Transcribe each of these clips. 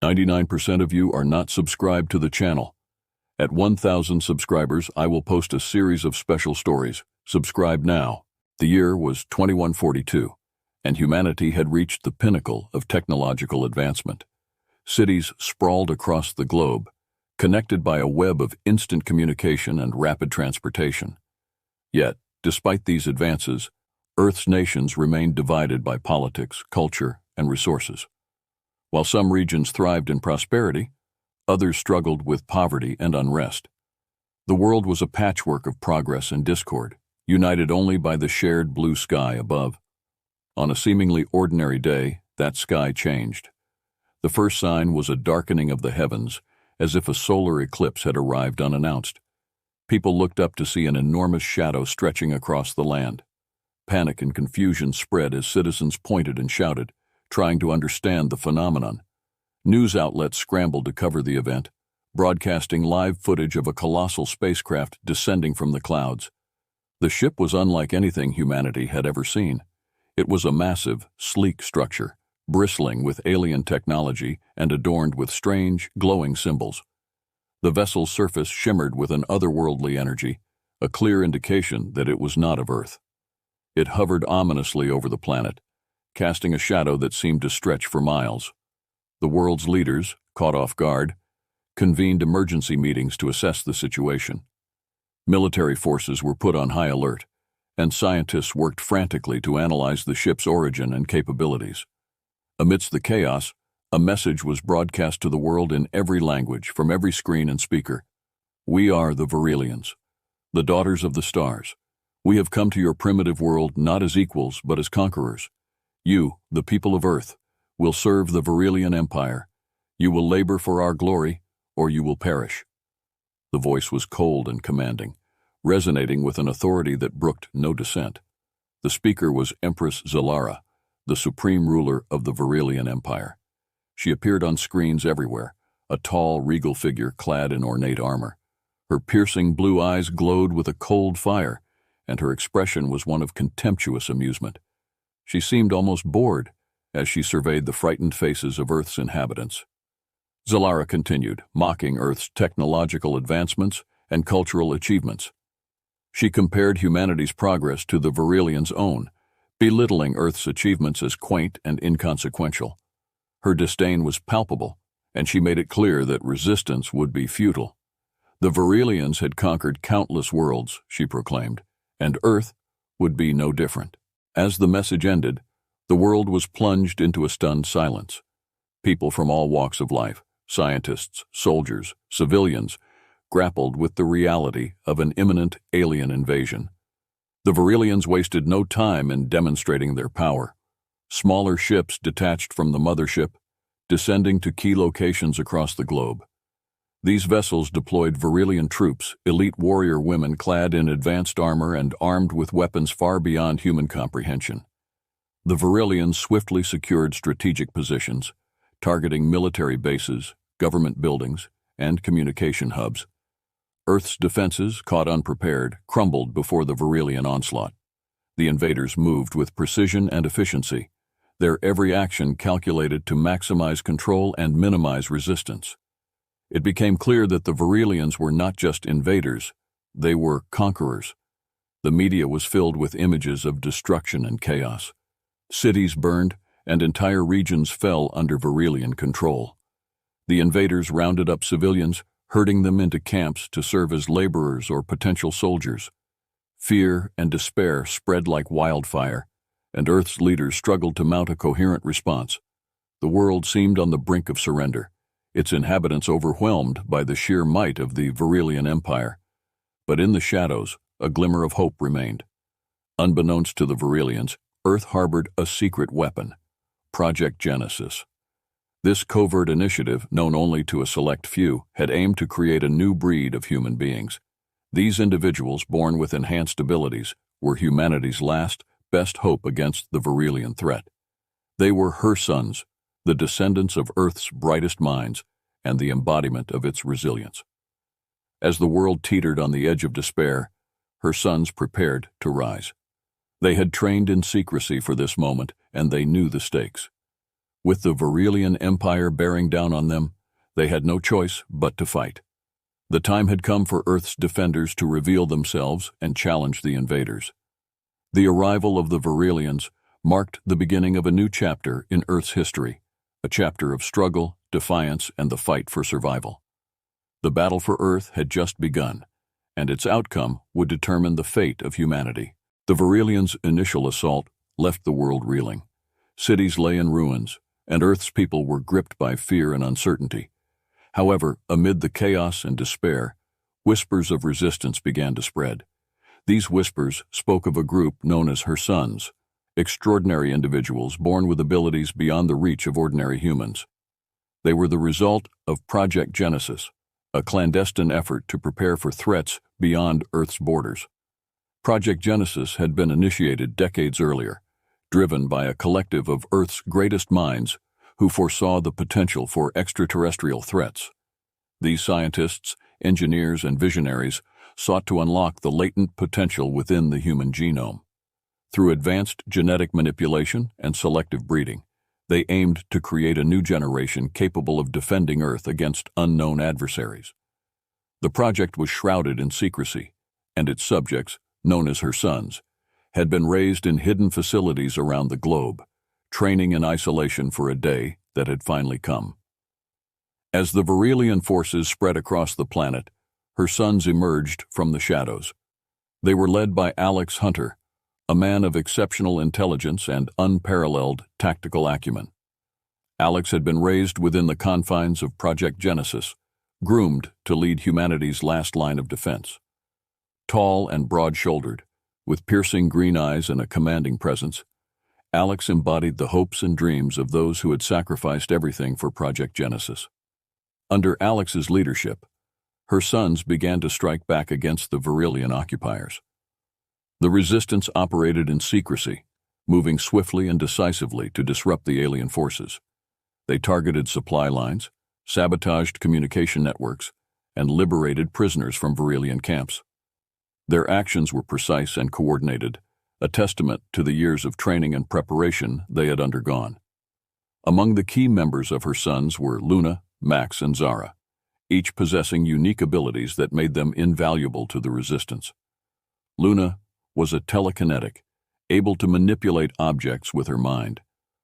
99% of you are not subscribed to the channel. At 1,000 subscribers, I will post a series of special stories. Subscribe now. The year was 2142, and humanity had reached the pinnacle of technological advancement. Cities sprawled across the globe, connected by a web of instant communication and rapid transportation. Yet, despite these advances, Earth's nations remained divided by politics, culture, and resources. While some regions thrived in prosperity, others struggled with poverty and unrest. The world was a patchwork of progress and discord, united only by the shared blue sky above. On a seemingly ordinary day, that sky changed. The first sign was a darkening of the heavens, as if a solar eclipse had arrived unannounced. People looked up to see an enormous shadow stretching across the land. Panic and confusion spread as citizens pointed and shouted, trying to understand the phenomenon. News outlets scrambled to cover the event, broadcasting live footage of a colossal spacecraft descending from the clouds. The ship was unlike anything humanity had ever seen. It was a massive, sleek structure, bristling with alien technology and adorned with strange, glowing symbols. The vessel's surface shimmered with an otherworldly energy, a clear indication that it was not of Earth. It hovered ominously over the planet, casting a shadow that seemed to stretch for miles. The world's leaders, caught off guard, convened emergency meetings to assess the situation. Military forces were put on high alert, and scientists worked frantically to analyze the ship's origin and capabilities. Amidst the chaos, a message was broadcast to the world in every language, from every screen and speaker. We are the Virelians, the daughters of the stars. We have come to your primitive world not as equals, but as conquerors. You, the people of Earth, will serve the Virelian Empire. You will labor for our glory, or you will perish. The voice was cold and commanding, resonating with an authority that brooked no dissent. The speaker was Empress Zalara, the supreme ruler of the Virelian Empire. She appeared on screens everywhere, a tall, regal figure clad in ornate armor. Her piercing blue eyes glowed with a cold fire, and her expression was one of contemptuous amusement. She seemed almost bored as she surveyed the frightened faces of Earth's inhabitants. Zalara continued, mocking Earth's technological advancements and cultural achievements. She compared humanity's progress to the Virelians' own, belittling Earth's achievements as quaint and inconsequential. Her disdain was palpable, and she made it clear that resistance would be futile. The Virelians had conquered countless worlds, she proclaimed, and Earth would be no different. As the message ended, the world was plunged into a stunned silence. People from all walks of life, scientists, soldiers, civilians, grappled with the reality of an imminent alien invasion. The Virelians wasted no time in demonstrating their power. Smaller ships detached from the mothership, descending to key locations across the globe. These vessels deployed Virelian troops, elite warrior women clad in advanced armor and armed with weapons far beyond human comprehension. The Virelians swiftly secured strategic positions, targeting military bases, government buildings, and communication hubs. Earth's defenses, caught unprepared, crumbled before the Virelian onslaught. The invaders moved with precision and efficiency, their every action calculated to maximize control and minimize resistance. It became clear that the Virelians were not just invaders, they were conquerors. The media was filled with images of destruction and chaos. Cities burned, and entire regions fell under Virelian control. The invaders rounded up civilians, herding them into camps to serve as laborers or potential soldiers. Fear and despair spread like wildfire, and Earth's leaders struggled to mount a coherent response. The world seemed on the brink of surrender, its inhabitants overwhelmed by the sheer might of the Virelian Empire. But in the shadows, a glimmer of hope remained. Unbeknownst to the Virelians, Earth harbored a secret weapon, Project Genesis. This covert initiative, known only to a select few, had aimed to create a new breed of human beings. These individuals, born with enhanced abilities, were humanity's last, best hope against the Virelian threat. They were her sons, the descendants of Earth's brightest minds, and the embodiment of its resilience. As the world teetered on the edge of despair, her sons prepared to rise. They had trained in secrecy for this moment, and they knew the stakes. With the Varelian Empire bearing down on them, they had no choice but to fight. The time had come for Earth's defenders to reveal themselves and challenge the invaders. The arrival of the Varelians marked the beginning of a new chapter in Earth's history, a chapter of struggle, defiance, and the fight for survival. The battle for Earth had just begun, and its outcome would determine the fate of humanity. The Varelians' initial assault left the world reeling. Cities lay in ruins, and Earth's people were gripped by fear and uncertainty. However, amid the chaos and despair, whispers of resistance began to spread. These whispers spoke of a group known as her sons, extraordinary individuals born with abilities beyond the reach of ordinary humans. They were the result of Project Genesis, a clandestine effort to prepare for threats beyond Earth's borders. Project Genesis had been initiated decades earlier, driven by a collective of Earth's greatest minds who foresaw the potential for extraterrestrial threats. These scientists, engineers, and visionaries sought to unlock the latent potential within the human genome. Through advanced genetic manipulation and selective breeding, they aimed to create a new generation capable of defending Earth against unknown adversaries. The project was shrouded in secrecy, and its subjects, known as her sons, had been raised in hidden facilities around the globe, training in isolation for a day that had finally come. As the Varelian forces spread across the planet, her sons emerged from the shadows. They were led by Alex Hunter, a man of exceptional intelligence and unparalleled tactical acumen. Alex had been raised within the confines of Project Genesis, groomed to lead humanity's last line of defense. Tall and broad-shouldered, with piercing green eyes and a commanding presence, Alex embodied the hopes and dreams of those who had sacrificed everything for Project Genesis. Under Alex's leadership, her sons began to strike back against the Varelian occupiers. The resistance operated in secrecy, moving swiftly and decisively to disrupt the alien forces. They targeted supply lines, sabotaged communication networks, and liberated prisoners from Varelian camps. Their actions were precise and coordinated, a testament to the years of training and preparation they had undergone. Among the key members of her sons were Luna, Max, and Zara, each possessing unique abilities that made them invaluable to the resistance. Luna was a telekinetic, able to manipulate objects with her mind.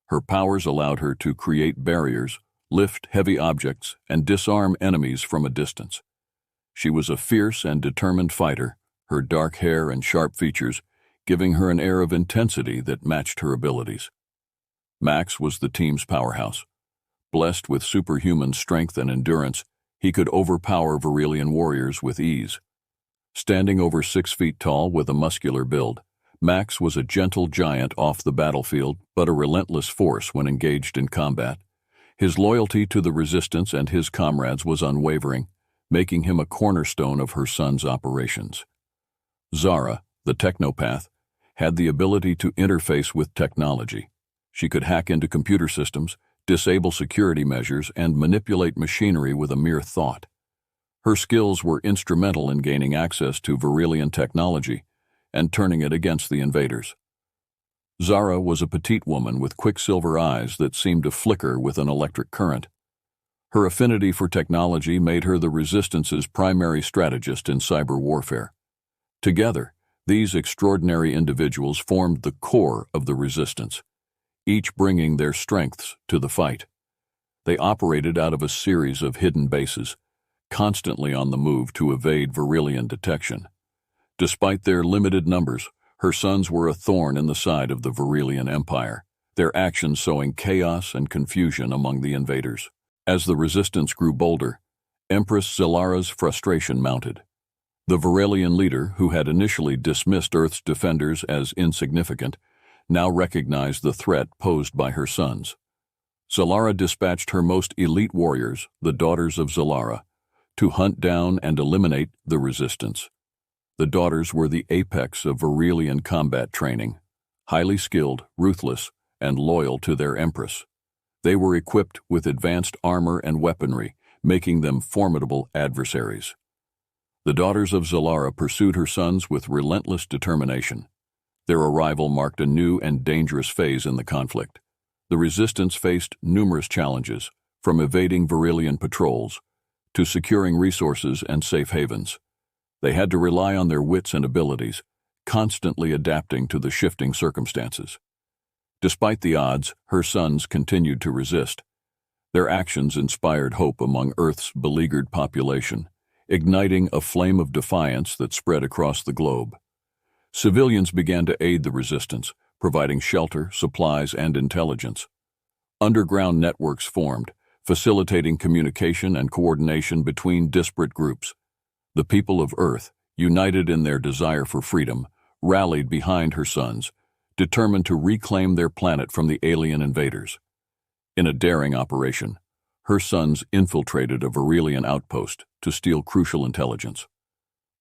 Her powers allowed her to create barriers, lift heavy objects, and disarm enemies from a distance. She was a fierce and determined fighter, her dark hair and sharp features giving her an air of intensity that matched her abilities. Max was the team's powerhouse. Blessed with superhuman strength and endurance, he could overpower Varelian warriors with ease. Standing over 6 feet tall with a muscular build, Max was a gentle giant off the battlefield, but a relentless force when engaged in combat. His loyalty to the resistance and his comrades was unwavering, making him a cornerstone of her son's operations. Zara, the technopath, had the ability to interface with technology. She could hack into computer systems, disable security measures, and manipulate machinery with a mere thought. Her skills were instrumental in gaining access to Varelian technology and turning it against the invaders. Zara was a petite woman with quicksilver eyes that seemed to flicker with an electric current. Her affinity for technology made her the Resistance's primary strategist in cyber warfare. Together, these extraordinary individuals formed the core of the Resistance, each bringing their strengths to the fight. They operated out of a series of hidden bases, constantly on the move to evade Varelian detection. Despite their limited numbers, her sons were a thorn in the side of the Varelian Empire, their actions sowing chaos and confusion among the invaders. As the resistance grew bolder, Empress Zalara's frustration mounted. The Varelian leader, who had initially dismissed Earth's defenders as insignificant, now recognized the threat posed by her sons. Zalara dispatched her most elite warriors, the daughters of Zalara, to hunt down and eliminate the resistance. The daughters were the apex of Varelian combat training, highly skilled, ruthless, and loyal to their empress. They were equipped with advanced armor and weaponry, making them formidable adversaries. The daughters of Zalara pursued her sons with relentless determination. Their arrival marked a new and dangerous phase in the conflict. The resistance faced numerous challenges, from evading Virilian patrols to securing resources and safe havens. They had to rely on their wits and abilities, constantly adapting to the shifting circumstances. Despite the odds, her sons continued to resist. Their actions inspired hope among Earth's beleaguered population, igniting a flame of defiance that spread across the globe. Civilians began to aid the resistance, providing shelter, supplies, and intelligence. Underground networks formed, facilitating communication and coordination between disparate groups. The people of Earth, united in their desire for freedom, rallied behind her sons, determined to reclaim their planet from the alien invaders. In a daring operation, her sons infiltrated a Virilian outpost to steal crucial intelligence.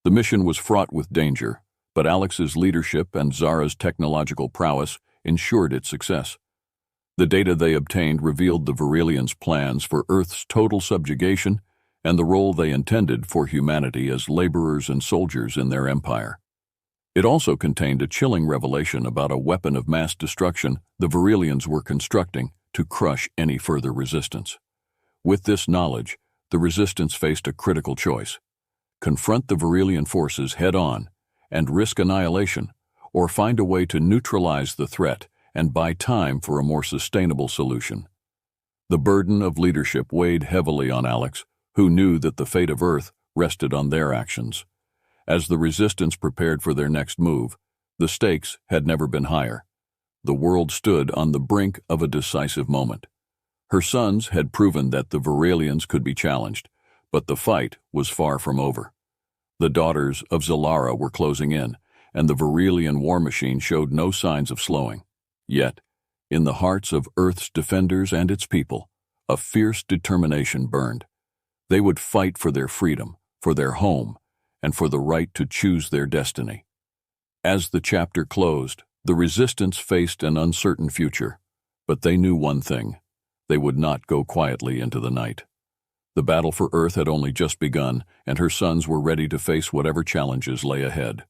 The mission was fraught with danger, but Alex's leadership and Zara's technological prowess ensured its success. The data they obtained revealed the Virilians' plans for Earth's total subjugation and the role they intended for humanity as laborers and soldiers in their empire. It also contained a chilling revelation about a weapon of mass destruction the Virilians were constructing to crush any further resistance. With this knowledge, the resistance faced a critical choice: confront the Virilian forces head-on and risk annihilation, or find a way to neutralize the threat and buy time for a more sustainable solution. The burden of leadership weighed heavily on Alex, who knew that the fate of Earth rested on their actions. As the resistance prepared for their next move, the stakes had never been higher. The world stood on the brink of a decisive moment. Her sons had proven that the Virilians could be challenged, but the fight was far from over. The daughters of Zalara were closing in, and the Virilian war machine showed no signs of slowing. Yet, in the hearts of Earth's defenders and its people, a fierce determination burned. They would fight for their freedom, for their home, and for the right to choose their destiny. As the chapter closed, the resistance faced an uncertain future, but they knew one thing: they would not go quietly into the night. The battle for Earth had only just begun, and her sons were ready to face whatever challenges lay ahead.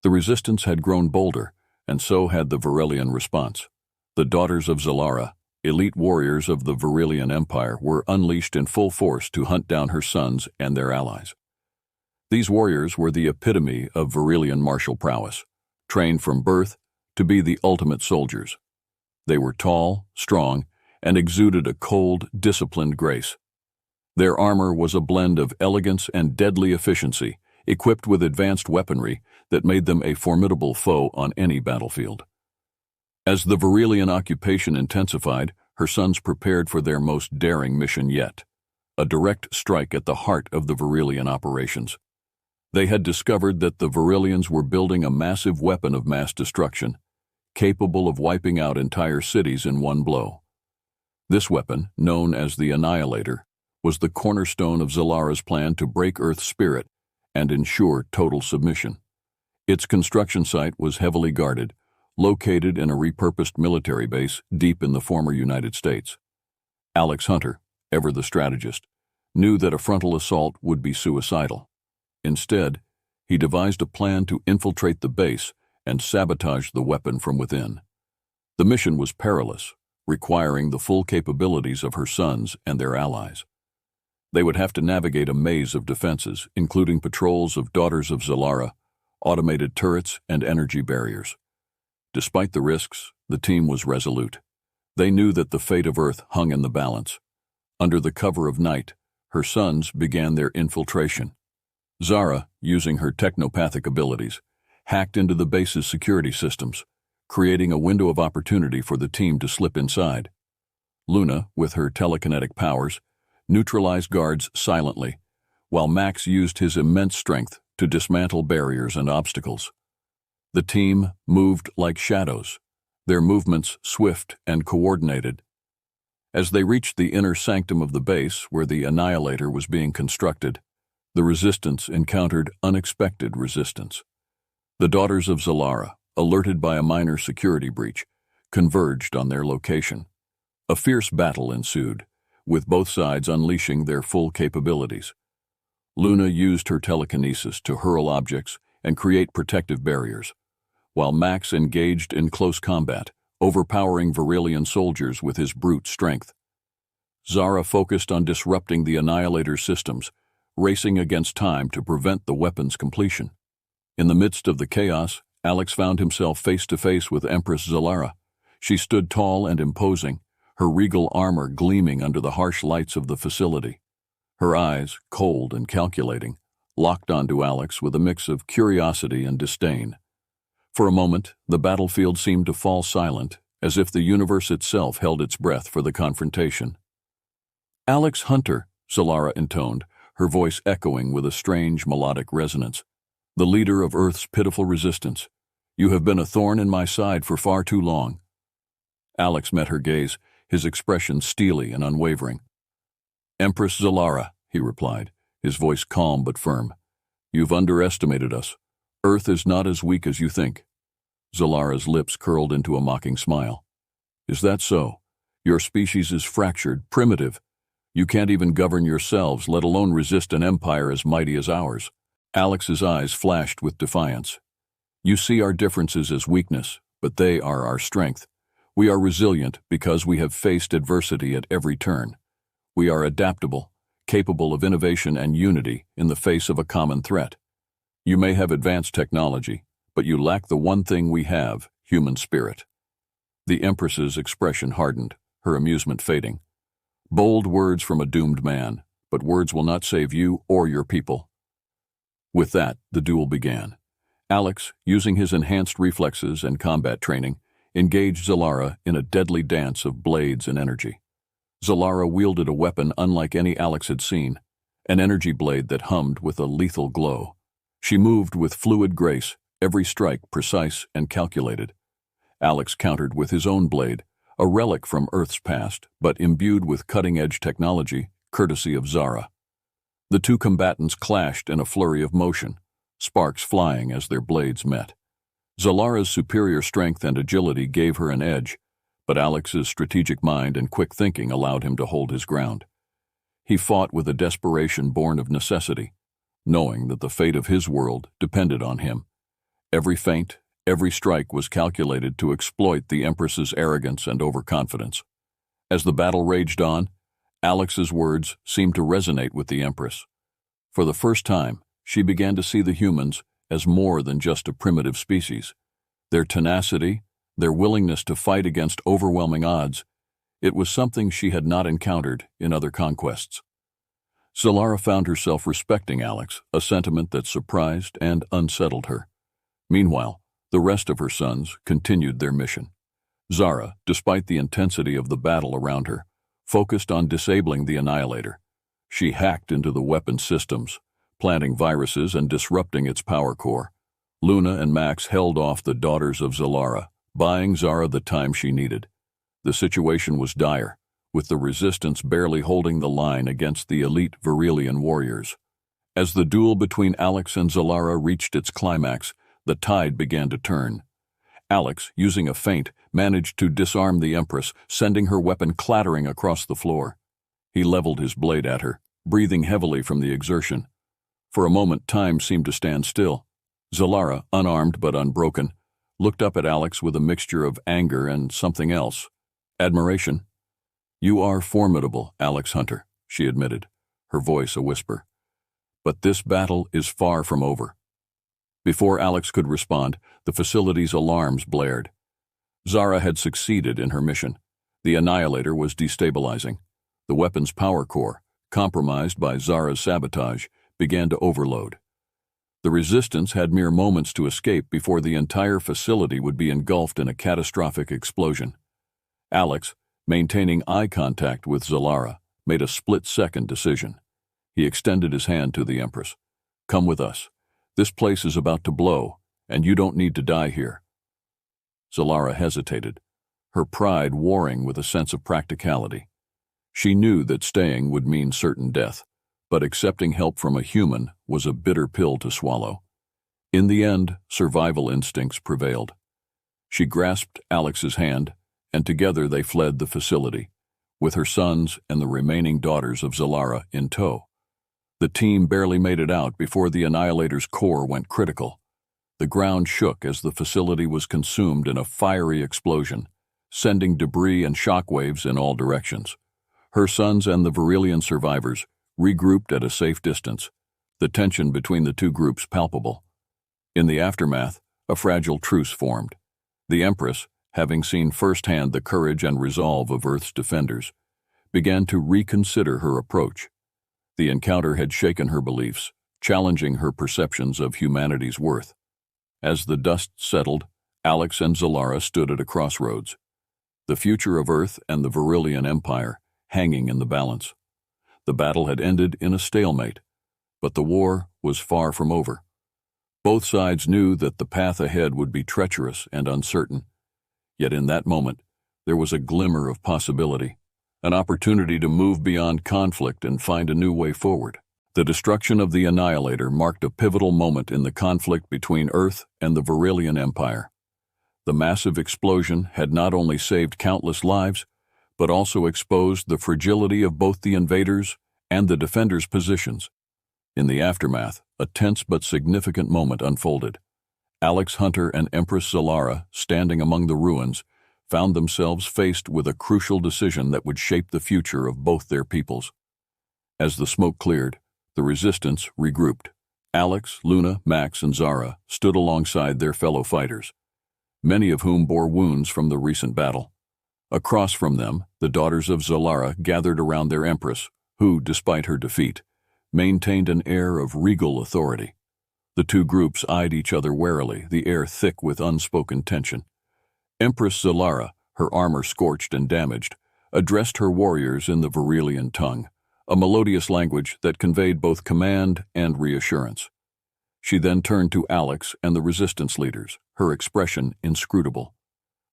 The resistance had grown bolder, and so had the Virilian response. The daughters of Zalara, elite warriors of the Virilian Empire, were unleashed in full force to hunt down her sons and their allies. These warriors were the epitome of Virilian martial prowess, trained from birth to be the ultimate soldiers. They were tall, strong, and exuded a cold, disciplined grace. Their armor was a blend of elegance and deadly efficiency, equipped with advanced weaponry that made them a formidable foe on any battlefield. As the Virilian occupation intensified, her sons prepared for their most daring mission yet: a direct strike at the heart of the Virilian operations. They had discovered that the Virilians were building a massive weapon of mass destruction, capable of wiping out entire cities in one blow. This weapon, known as the Annihilator, was the cornerstone of Zalara's plan to break Earth's spirit and ensure total submission. Its construction site was heavily guarded, located in a repurposed military base deep in the former United States. Alex Hunter, ever the strategist, knew that a frontal assault would be suicidal. Instead, he devised a plan to infiltrate the base and sabotage the weapon from within. The mission was perilous, requiring the full capabilities of her sons and their allies. They would have to navigate a maze of defenses, including patrols of daughters of Zalara, automated turrets, and energy barriers. Despite the risks, the team was resolute. They knew that the fate of Earth hung in the balance. Under the cover of night, her sons began their infiltration. Zara, using her technopathic abilities, hacked into the base's security systems, creating a window of opportunity for the team to slip inside. Luna, with her telekinetic powers, neutralized guards silently, while Max used his immense strength to dismantle barriers and obstacles. The team moved like shadows, their movements swift and coordinated. As they reached the inner sanctum of the base where the Annihilator was being constructed, the resistance encountered unexpected resistance. The daughters of Zalara, alerted by a minor security breach, converged on their location. A fierce battle ensued, with both sides unleashing their full capabilities. Luna used her telekinesis to hurl objects and create protective barriers, while Max engaged in close combat, overpowering Virilian soldiers with his brute strength. Zara focused on disrupting the Annihilator's systems, racing against time to prevent the weapon's completion. In the midst of the chaos, Alex found himself face to face with Empress Zalara. She stood tall and imposing, her regal armor gleaming under the harsh lights of the facility. Her eyes, cold and calculating, locked onto Alex with a mix of curiosity and disdain. For a moment, the battlefield seemed to fall silent, as if the universe itself held its breath for the confrontation. "Alex Hunter," Zalara intoned, her voice echoing with a strange melodic resonance. "The leader of Earth's pitiful resistance. You have been a thorn in my side for far too long." Alex met her gaze, his expression steely and unwavering. "Empress Zalara," he replied, his voice calm but firm. "You've underestimated us. Earth is not as weak as you think." Zalara's lips curled into a mocking smile. "Is that so? Your species is fractured, primitive. You can't even govern yourselves, let alone resist an empire as mighty as ours." Alex's eyes flashed with defiance. "You see our differences as weakness, but they are our strength. We are resilient because we have faced adversity at every turn. We are adaptable, capable of innovation and unity in the face of a common threat. You may have advanced technology, but you lack the one thing we have, human spirit." The Empress's expression hardened, her amusement fading. "Bold words from a doomed man, but words will not save you or your people." With that, the duel began. Alex, using his enhanced reflexes and combat training, engaged Zalara in a deadly dance of blades and energy. Zalara wielded a weapon unlike any Alex had seen, an energy blade that hummed with a lethal glow. She moved with fluid grace, every strike precise and calculated. Alex countered with his own blade, a relic from Earth's past, but imbued with cutting-edge technology, courtesy of Zara. The two combatants clashed in a flurry of motion, sparks flying as their blades met. Zalara's superior strength and agility gave her an edge, but Alex's strategic mind and quick thinking allowed him to hold his ground. He fought with a desperation born of necessity, knowing that the fate of his world depended on him. Every feint, every strike was calculated to exploit the Empress's arrogance and overconfidence. As the battle raged on, Alex's words seemed to resonate with the Empress. For the first time, she began to see the humans as more than just a primitive species. Their tenacity, their willingness to fight against overwhelming odds, it was something she had not encountered in other conquests. Zalara found herself respecting Alex, a sentiment that surprised and unsettled her. Meanwhile, the rest of her sons continued their mission. Zara, despite the intensity of the battle around her, focused on disabling the Annihilator. She hacked into the weapon systems, planting viruses and disrupting its power core. Luna and Max held off the daughters of Zalara, buying Zara the time she needed. The situation was dire, with the resistance barely holding the line against the elite Virilian warriors. As the duel between Alex and Zalara reached its climax, the tide began to turn. Alex, using a feint, managed to disarm the Empress, sending her weapon clattering across the floor. He leveled his blade at her, breathing heavily from the exertion. For a moment, time seemed to stand still. Zalara, unarmed but unbroken, looked up at Alex with a mixture of anger and something else. Admiration. "You are formidable, Alex Hunter," she admitted, her voice a whisper. "But this battle is far from over." Before Alex could respond, the facility's alarms blared. Zara had succeeded in her mission. The Annihilator was destabilizing. The weapon's power core, compromised by Zara's sabotage, began to overload. The resistance had mere moments to escape before the entire facility would be engulfed in a catastrophic explosion. Alex, maintaining eye contact with Zalara, made a split-second decision. He extended his hand to the Empress. "Come with us. This place is about to blow, and you don't need to die here." Zalara hesitated, her pride warring with a sense of practicality. She knew that staying would mean certain death, but accepting help from a human was a bitter pill to swallow. In the end, survival instincts prevailed. She grasped Alex's hand, and together they fled the facility, with her sons and the remaining daughters of Zalara in tow. The team barely made it out before the Annihilator's core went critical. The ground shook as the facility was consumed in a fiery explosion, sending debris and shockwaves in all directions. Her sons and the Virelian survivors regrouped at a safe distance, the tension between the two groups palpable. In the aftermath, a fragile truce formed. The Empress, having seen firsthand the courage and resolve of Earth's defenders, began to reconsider her approach. The encounter had shaken her beliefs, challenging her perceptions of humanity's worth. As the dust settled, Alex and Zalara stood at a crossroads, the future of Earth and the Virelian Empire hanging in the balance. The battle had ended in a stalemate, but the war was far from over. Both sides knew that the path ahead would be treacherous and uncertain. Yet in that moment, there was a glimmer of possibility, an opportunity to move beyond conflict and find a new way forward. The destruction of the Annihilator marked a pivotal moment in the conflict between Earth and the Virelian Empire. The massive explosion had not only saved countless lives, but also exposed the fragility of both the invaders and the defenders' positions. In the aftermath, a tense but significant moment unfolded. Alex Hunter and Empress Zalara, standing among the ruins, found themselves faced with a crucial decision that would shape the future of both their peoples. As the smoke cleared, the resistance regrouped. Alex, Luna, Max, and Zara stood alongside their fellow fighters, many of whom bore wounds from the recent battle. Across from them, the daughters of Zalara gathered around their empress, who, despite her defeat, maintained an air of regal authority. The two groups eyed each other warily, the air thick with unspoken tension. Empress Zalara, her armor scorched and damaged, addressed her warriors in the Virelian tongue, a melodious language that conveyed both command and reassurance. She then turned to Alex and the resistance leaders, her expression inscrutable.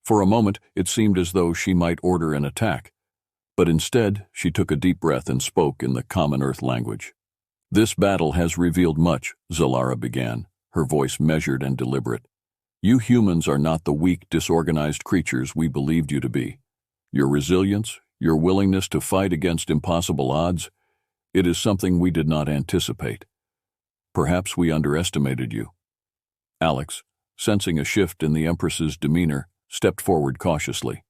For a moment, it seemed as though she might order an attack, but instead she took a deep breath and spoke in the common Earth language. "This battle has revealed much," Zalara began, her voice measured and deliberate. "You humans are not the weak, disorganized creatures we believed you to be. Your resilience, your willingness to fight against impossible odds, it is something we did not anticipate. Perhaps we underestimated you." Alex, sensing a shift in the Empress's demeanor, stepped forward cautiously.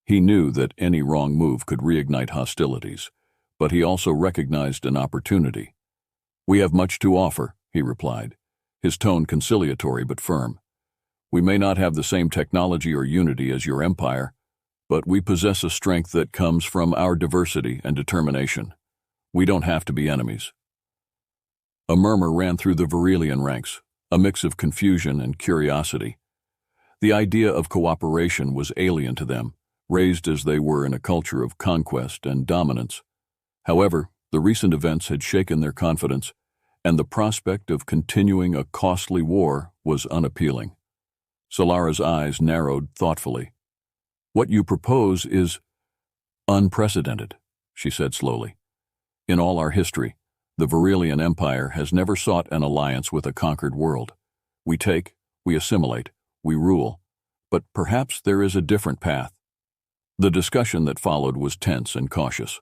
He knew that any wrong move could reignite hostilities, but he also recognized an opportunity. "We have much to offer," he replied, his tone conciliatory but firm. "We may not have the same technology or unity as your empire, but we possess a strength that comes from our diversity and determination. We don't have to be enemies." A murmur ran through the Virelian ranks, a mix of confusion and curiosity. The idea of cooperation was alien to them, raised as they were in a culture of conquest and dominance. However, the recent events had shaken their confidence, and the prospect of continuing a costly war was unappealing. Zalara's eyes narrowed thoughtfully. "What you propose is unprecedented," she said slowly. "In all our history, the Virelian Empire has never sought an alliance with a conquered world. We take, we assimilate, we rule, but perhaps there is a different path." The discussion that followed was tense and cautious.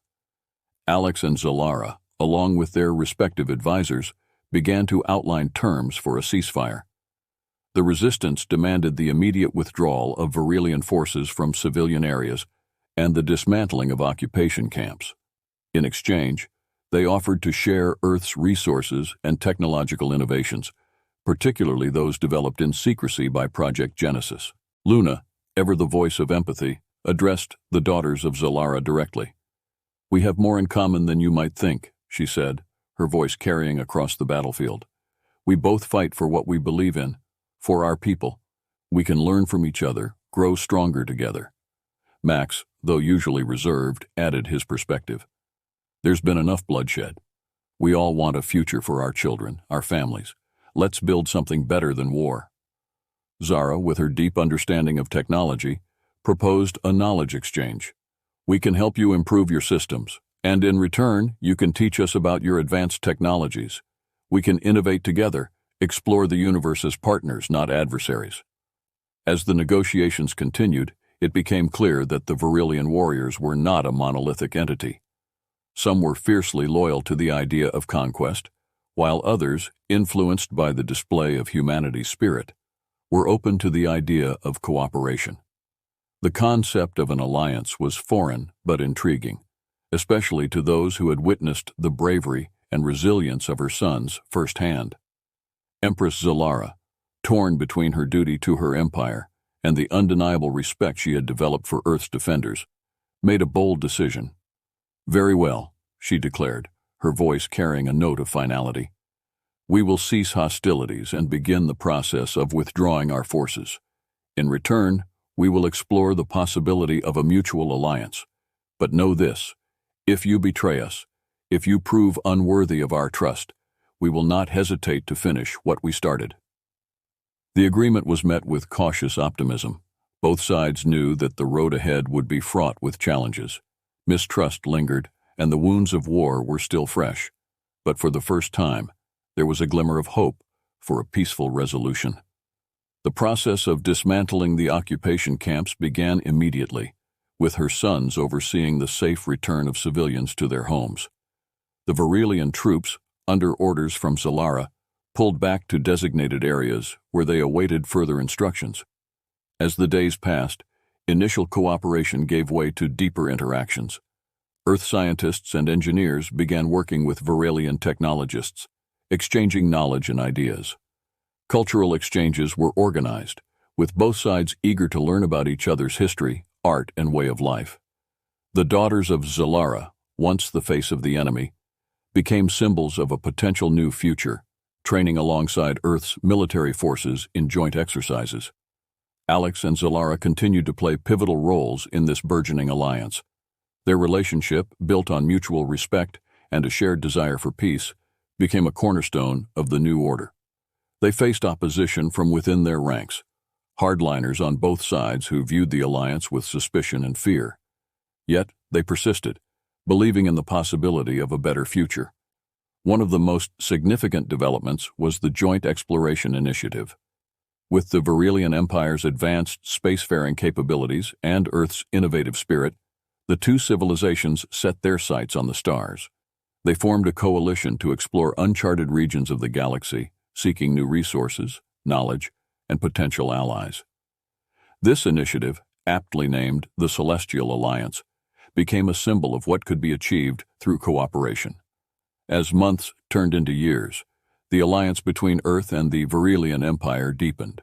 Alex and Zalara, along with their respective advisors, began to outline terms for a ceasefire. The resistance demanded the immediate withdrawal of Virelian forces from civilian areas and the dismantling of occupation camps. In exchange, they offered to share Earth's resources and technological innovations, particularly those developed in secrecy by Project Genesis. Luna, ever the voice of empathy, addressed the daughters of Zalara directly. "We have more in common than you might think," she said, her voice carrying across the battlefield. "We both fight for what we believe in, for our people. We can learn from each other, grow stronger together." Max, though usually reserved, added his perspective. "There's been enough bloodshed. We all want a future for our children, our families. Let's build something better than war." Zara, with her deep understanding of technology, proposed a knowledge exchange. "We can help you improve your systems, and in return, you can teach us about your advanced technologies. We can innovate together, explore the universe as partners, not adversaries." As the negotiations continued, it became clear that the Virelian warriors were not a monolithic entity. Some were fiercely loyal to the idea of conquest, while others, influenced by the display of humanity's spirit, were open to the idea of cooperation. The concept of an alliance was foreign but intriguing, especially to those who had witnessed the bravery and resilience of her sons firsthand. Empress Zalara, torn between her duty to her empire and the undeniable respect she had developed for Earth's defenders, made a bold decision. "Very well," she declared, her voice carrying a note of finality. "We will cease hostilities and begin the process of withdrawing our forces. In return, we will explore the possibility of a mutual alliance. But know this: if you betray us, if you prove unworthy of our trust, we will not hesitate to finish what we started." The agreement was met with cautious optimism. Both sides knew that the road ahead would be fraught with challenges. Mistrust lingered, and the wounds of war were still fresh. But for the first time, there was a glimmer of hope for a peaceful resolution. The process of dismantling the occupation camps began immediately, with her sons overseeing the safe return of civilians to their homes. The Varelian troops, under orders from Zalara, pulled back to designated areas where they awaited further instructions. As the days passed, initial cooperation gave way to deeper interactions. Earth scientists and engineers began working with Varelian technologists, exchanging knowledge and ideas. Cultural exchanges were organized, with both sides eager to learn about each other's history, art, and way of life. The daughters of Zalara, once the face of the enemy, became symbols of a potential new future, training alongside Earth's military forces in joint exercises. Alex and Zalara continued to play pivotal roles in this burgeoning alliance. Their relationship, built on mutual respect and a shared desire for peace, became a cornerstone of the new order. They faced opposition from within their ranks, hardliners on both sides who viewed the alliance with suspicion and fear. Yet they persisted, believing in the possibility of a better future. One of the most significant developments was the Joint Exploration Initiative. With the Varelian Empire's advanced spacefaring capabilities and Earth's innovative spirit, the two civilizations set their sights on the stars. They formed a coalition to explore uncharted regions of the galaxy, seeking new resources, knowledge, and potential allies. This initiative, aptly named the Celestial Alliance, became a symbol of what could be achieved through cooperation. As months turned into years, the alliance between Earth and the Varelian Empire deepened.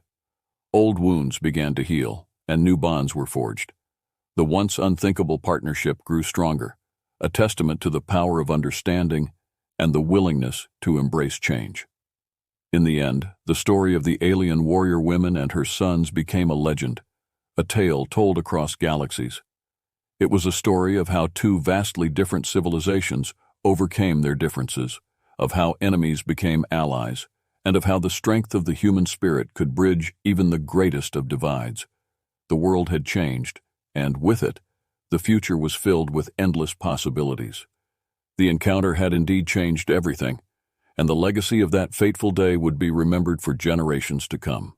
Old wounds began to heal, and new bonds were forged. The once unthinkable partnership grew stronger, a testament to the power of understanding and the willingness to embrace change. In the end, the story of the alien warrior woman and her sons became a legend, a tale told across galaxies. It was a story of how two vastly different civilizations overcame their differences, of how enemies became allies, and of how the strength of the human spirit could bridge even the greatest of divides. The world had changed, and with it, the future was filled with endless possibilities. The encounter had indeed changed everything, and the legacy of that fateful day would be remembered for generations to come.